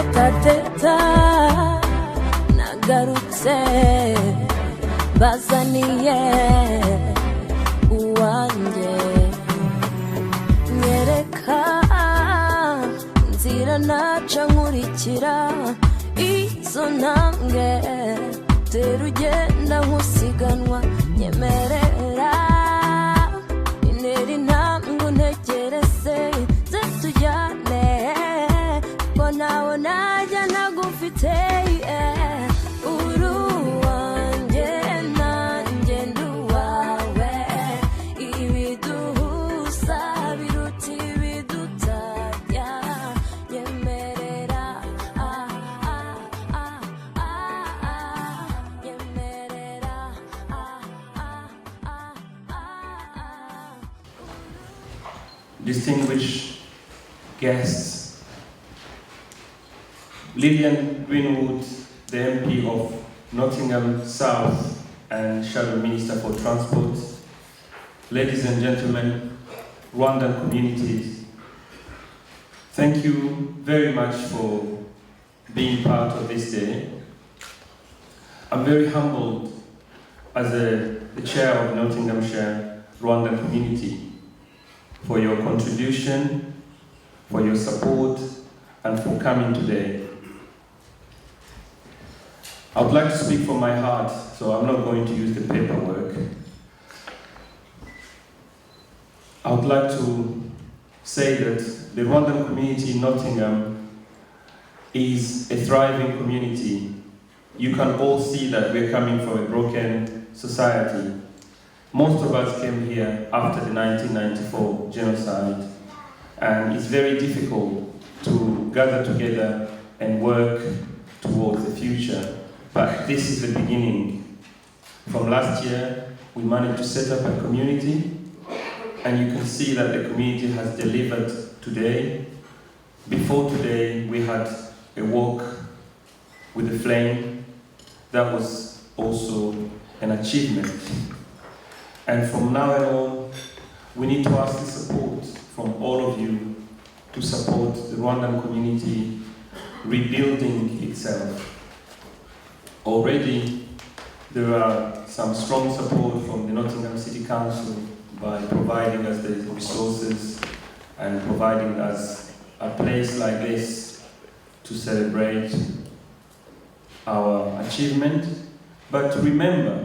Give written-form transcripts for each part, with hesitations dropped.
teta nagarutse bazaniye uwanjye nyereka nzira naca nkurikira izo ntambwe tera ugenda nkusiganwa nyemerera intera intambwe untegereze ze tujyane ko nawe najya ntagufite uruwanjye nanjye nduwawe ibiduhuza biruta ibidutajya nyemerera nyemerera Distinguished guests, Lillian Greenwood, the MP of Nottingham South and Shadow Minister for Transport, ladies and gentlemen, Rwandan communities, thank you very much for being part of this day. I'm very humbled as the chair of Nottinghamshire Rwandan community for your contribution, for your support, and for coming today. I would like to speak from my heart, so I'm not going to use the paperwork. I would like to say that the Rwandan community in Nottingham is a thriving community. You can all see that we're coming from a broken society. Most of us came here after the 1994 genocide, and it's very difficult to gather together and work towards the future. But this is the beginning. From last year, we managed to set up a community, and you can see that the community has delivered today. Before today, we had a walk with the flame. That was also an achievement. And from now on, we need to ask the support from all of you to support the Rwandan community rebuilding itself. Already, there are some strong support from the Nottingham City Council by providing us the resources and providing us a place like this to celebrate our achievement. But to remember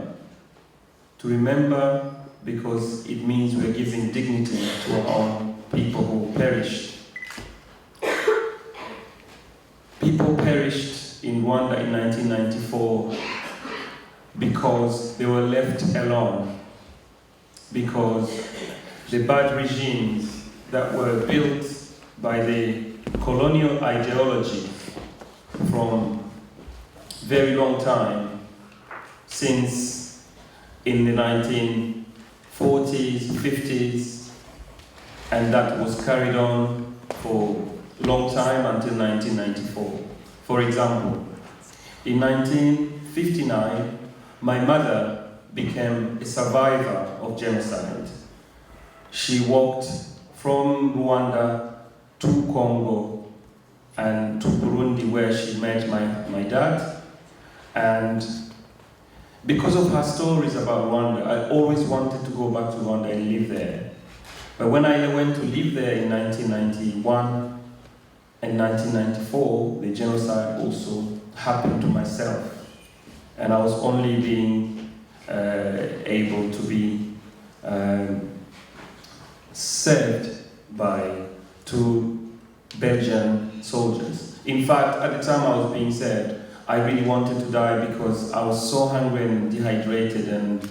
because it means we're giving dignity to our own people who perished. People perished in Rwanda in 1994 because they were left alone, because the bad regimes that were built by the colonial ideology from very long time, since in the 1940s, 50s, and that was carried on for a long time until 1994. For example, in 1959, my mother became a survivor of genocide. She walked from Rwanda to Congo and to Burundi, where she met my dad. And because of her stories about Rwanda, I always wanted to go back to Rwanda and live there. But when I went to live there in 1991 and 1994, the genocide also happened to myself. And I was only being able to be saved by 2 Belgian soldiers. In fact, at the time I was being saved, I really wanted to die because I was so hungry and dehydrated, and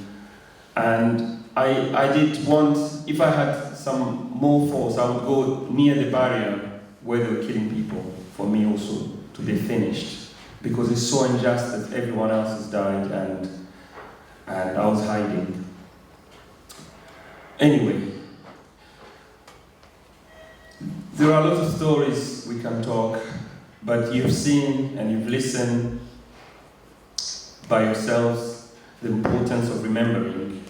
I did want, if I had some more force, I would go near the barrier where they were killing people for me also to be finished, because it's so unjust that everyone else has died and I was hiding. Anyway, there are lots of stories we can talk, but you've seen and you've listened by yourselves the importance of remembering.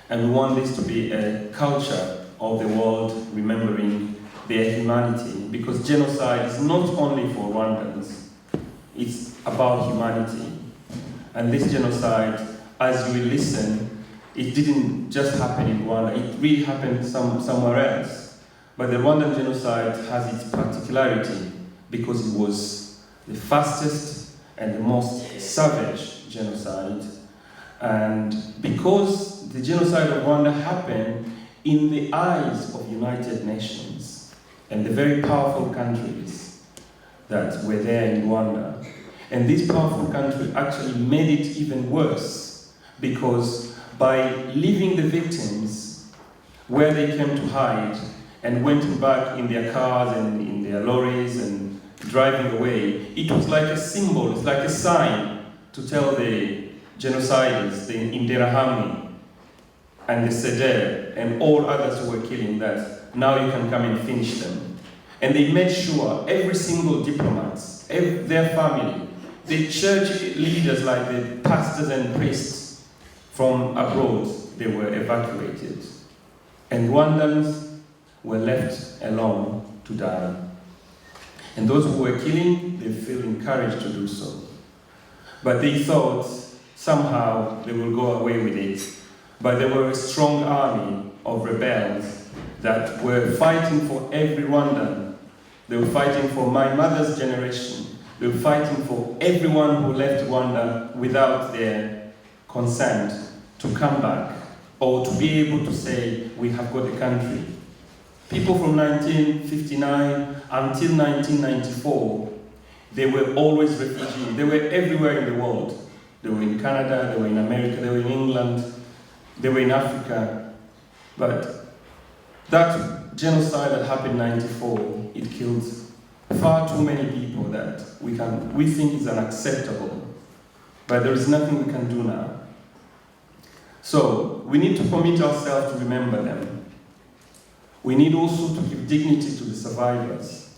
And we want this to be a culture of the world remembering their humanity, because genocide is not only for Rwandans, it's about humanity. And this genocide, as you will listen, it didn't just happen in Rwanda, it really happened somewhere else. But the Rwandan genocide has its particularity because it was the fastest and the most savage genocide. And because the genocide of Rwanda happened in the eyes of United Nations and the very powerful countries that were there in Rwanda. And this powerful country actually made it even worse, because by leaving the victims where they came to hide and went back in their cars and in their lorries and driving away, it was like a symbol, it's like a sign to tell the genociders, the Interahamwe and the Seder and all others who were killing, that now you can come and finish them. And they made sure every single diplomat, their family, the church leaders like the pastors and priests from abroad, they were evacuated. And Rwandans were left alone to die. And those who were killing, they feel encouraged to do so. But they thought somehow they will go away with it. But there were a strong army of rebels that were fighting for every Rwandan. They were fighting for my mother's generation. They were fighting for everyone who left Rwanda without their consent to come back or to be able to say, we have got a country. People from 1959 until 1994, they were always refugees. They were everywhere in the world. They were in Canada, they were in America, they were in England, they were in Africa. But that genocide that happened in 94, it killed far too many people that we think is unacceptable. But there is nothing we can do now. So we need to commit ourselves to remember them. We need also to give dignity to the survivors.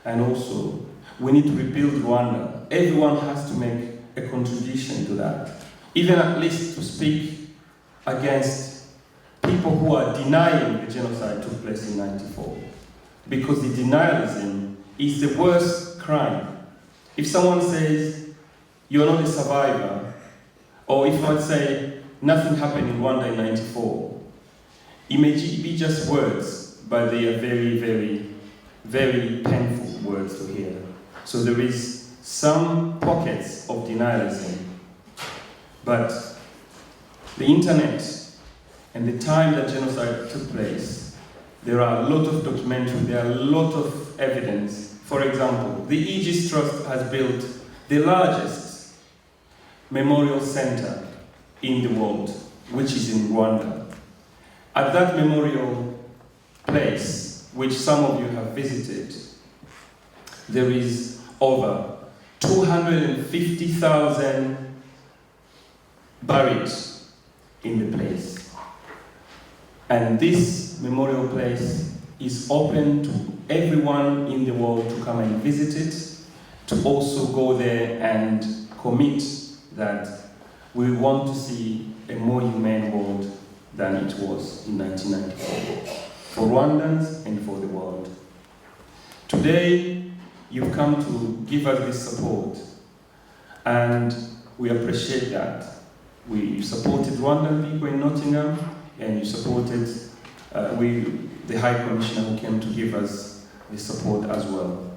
And also, we need to rebuild Rwanda. Everyone has to make a contribution to that. Even at least to speak against people who are denying the genocide took place in 94. Because the denialism is the worst crime. If someone says, you're not a survivor, or if I say, nothing happened in Rwanda in 94, it may be just words, but they are very, very, very painful words to hear. So there is some pockets of denialism, but the internet and the time that genocide took place, there are a lot of documentaries, there are a lot of evidence. For example, the Aegis Trust has built the largest memorial center in the world, which is in Rwanda. At that memorial place, which some of you have visited, there is over 250,000 buried in the place. And this memorial place is open to everyone in the world to come and visit it, to also go there and commit that we want to see a more humane world than it was in 1994, for Rwandans and for the world. Today, you've come to give us this support, and we appreciate that. You supported Rwandan people in Nottingham, and you supported the High Commissioner who came to give us the support as well.